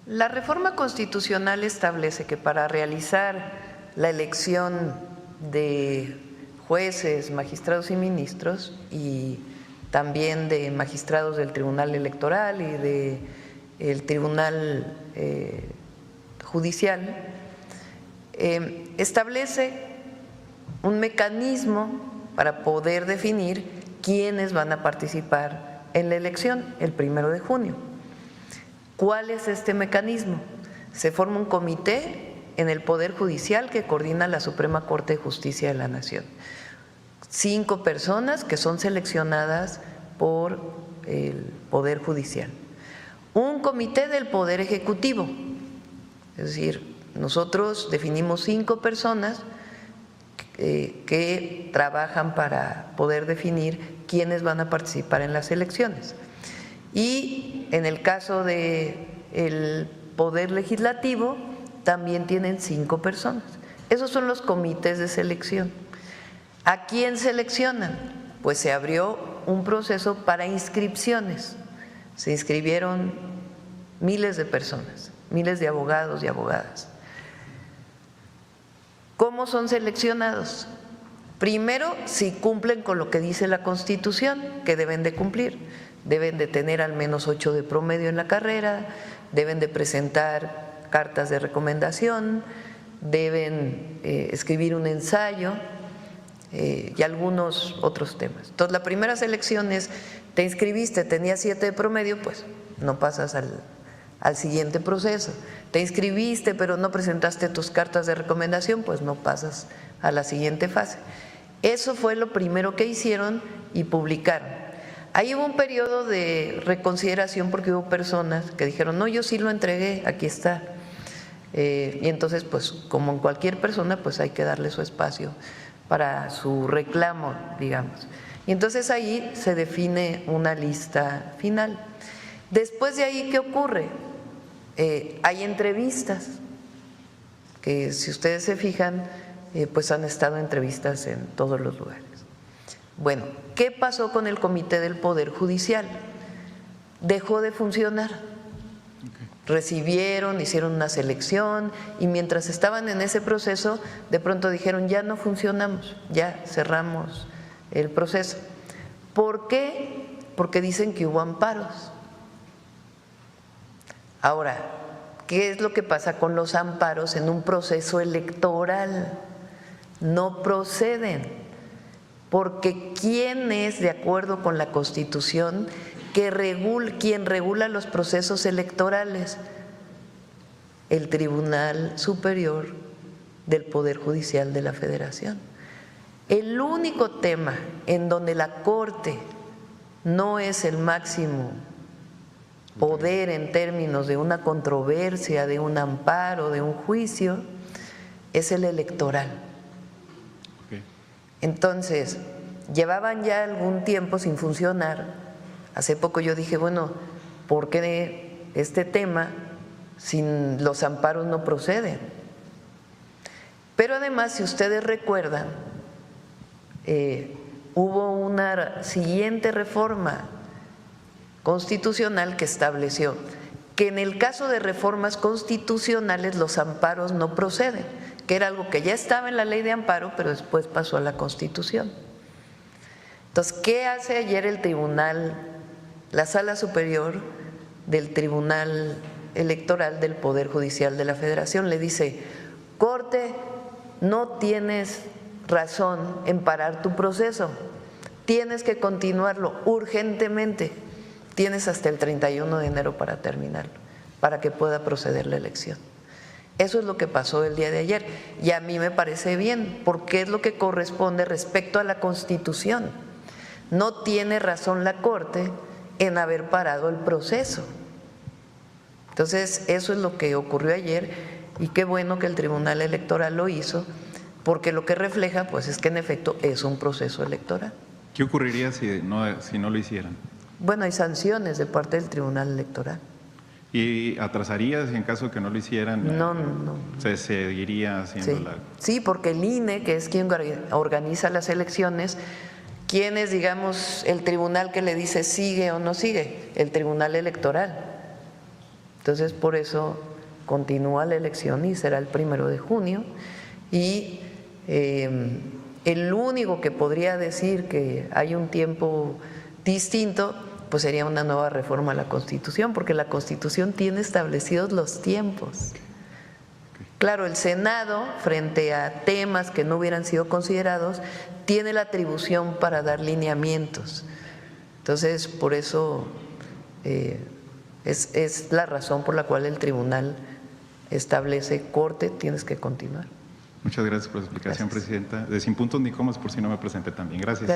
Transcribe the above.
La reforma constitucional establece que para realizar la elección de jueces, magistrados y ministros, y también de magistrados del Tribunal Electoral y del Tribunal Judicial, establece un mecanismo para poder definir quiénes van a participar en la elección el 1 de junio. ¿Cuál es este mecanismo? Se forma un comité en el Poder Judicial que coordina la Suprema Corte de Justicia de la Nación. 5 personas que son seleccionadas por el Poder Judicial. Un comité del Poder Ejecutivo, es decir, nosotros definimos 5 personas que trabajan para poder definir quiénes van a participar en las elecciones. Y en el caso del Poder Legislativo también tienen 5 personas. Esos son los comités de selección. ¿A quién seleccionan? Pues se abrió un proceso para inscripciones. Se inscribieron miles de personas, miles de abogados y abogadas. ¿Cómo son seleccionados? Primero, si cumplen con lo que dice la Constitución, que deben de cumplir. Deben de tener al menos 8 de promedio en la carrera, deben de presentar cartas de recomendación, deben escribir un ensayo y algunos otros temas. Entonces, la primera selección es, te inscribiste, tenías 7 de promedio, pues no pasas al siguiente proceso. Te inscribiste pero no presentaste tus cartas de recomendación, pues no pasas a la siguiente fase. Eso fue lo primero que hicieron y publicaron. Ahí hubo un periodo de reconsideración porque hubo personas que dijeron, no, yo sí lo entregué, aquí está. Y entonces, pues como en cualquier persona, pues hay que darle su espacio para su reclamo, digamos. Y entonces ahí se define una lista final. Después de ahí, ¿qué ocurre? Hay entrevistas, que si ustedes se fijan, pues han estado entrevistas en todos los lugares. Bueno, ¿qué pasó con el Comité del Poder Judicial? Dejó de funcionar. Recibieron, hicieron una selección y mientras estaban en ese proceso, de pronto dijeron, ya no funcionamos, ya cerramos el proceso. ¿Por qué? Porque dicen que hubo amparos. Ahora, ¿qué es lo que pasa con los amparos en un proceso electoral? No proceden. Porque ¿quién es, de acuerdo con la Constitución, quien regula los procesos electorales? El Tribunal Superior del Poder Judicial de la Federación. El único tema en donde la Corte no es el máximo poder en términos de una controversia, de un amparo, de un juicio, es el electoral. Entonces, llevaban ya algún tiempo sin funcionar. Hace poco yo dije, bueno, ¿por qué este tema sin los amparos no proceden? Pero además, si ustedes recuerdan, hubo una siguiente reforma constitucional que estableció que en el caso de reformas constitucionales los amparos no proceden, que era algo que ya estaba en la ley de amparo, pero después pasó a la Constitución. Entonces, ¿qué hace ayer el tribunal, la Sala Superior del Tribunal Electoral del Poder Judicial de la Federación? Le dice, Corte, no tienes razón en parar tu proceso, tienes que continuarlo urgentemente, tienes hasta el 31 de enero para terminarlo, para que pueda proceder la elección. Eso es lo que pasó el día de ayer y a mí me parece bien, porque es lo que corresponde respecto a la Constitución. No tiene razón la Corte en haber parado el proceso. Entonces, eso es lo que ocurrió ayer y qué bueno que el Tribunal Electoral lo hizo, porque lo que refleja, pues, es que en efecto es un proceso electoral. ¿Qué ocurriría si no lo hicieran? Bueno, hay sanciones de parte del Tribunal Electoral. ¿Y atrasaría si en caso que no lo hicieran? No. ¿Se seguiría haciendo la...? Sí, porque el INE, que es quien organiza las elecciones, ¿quién es, digamos, el tribunal que le dice sigue o no sigue? El Tribunal Electoral. Entonces, por eso continúa la elección y será el 1 de junio. Y el único que podría decir que hay un tiempo distinto, pues sería una nueva reforma a la Constitución, porque la Constitución tiene establecidos los tiempos. Claro, el Senado, frente a temas que no hubieran sido considerados, tiene la atribución para dar lineamientos. Entonces, por eso es la razón por la cual el tribunal establece corte, tienes que continuar. Muchas gracias por la explicación, Presidenta. De Sin Puntos ni Comas, por si no me presenté también. Gracias.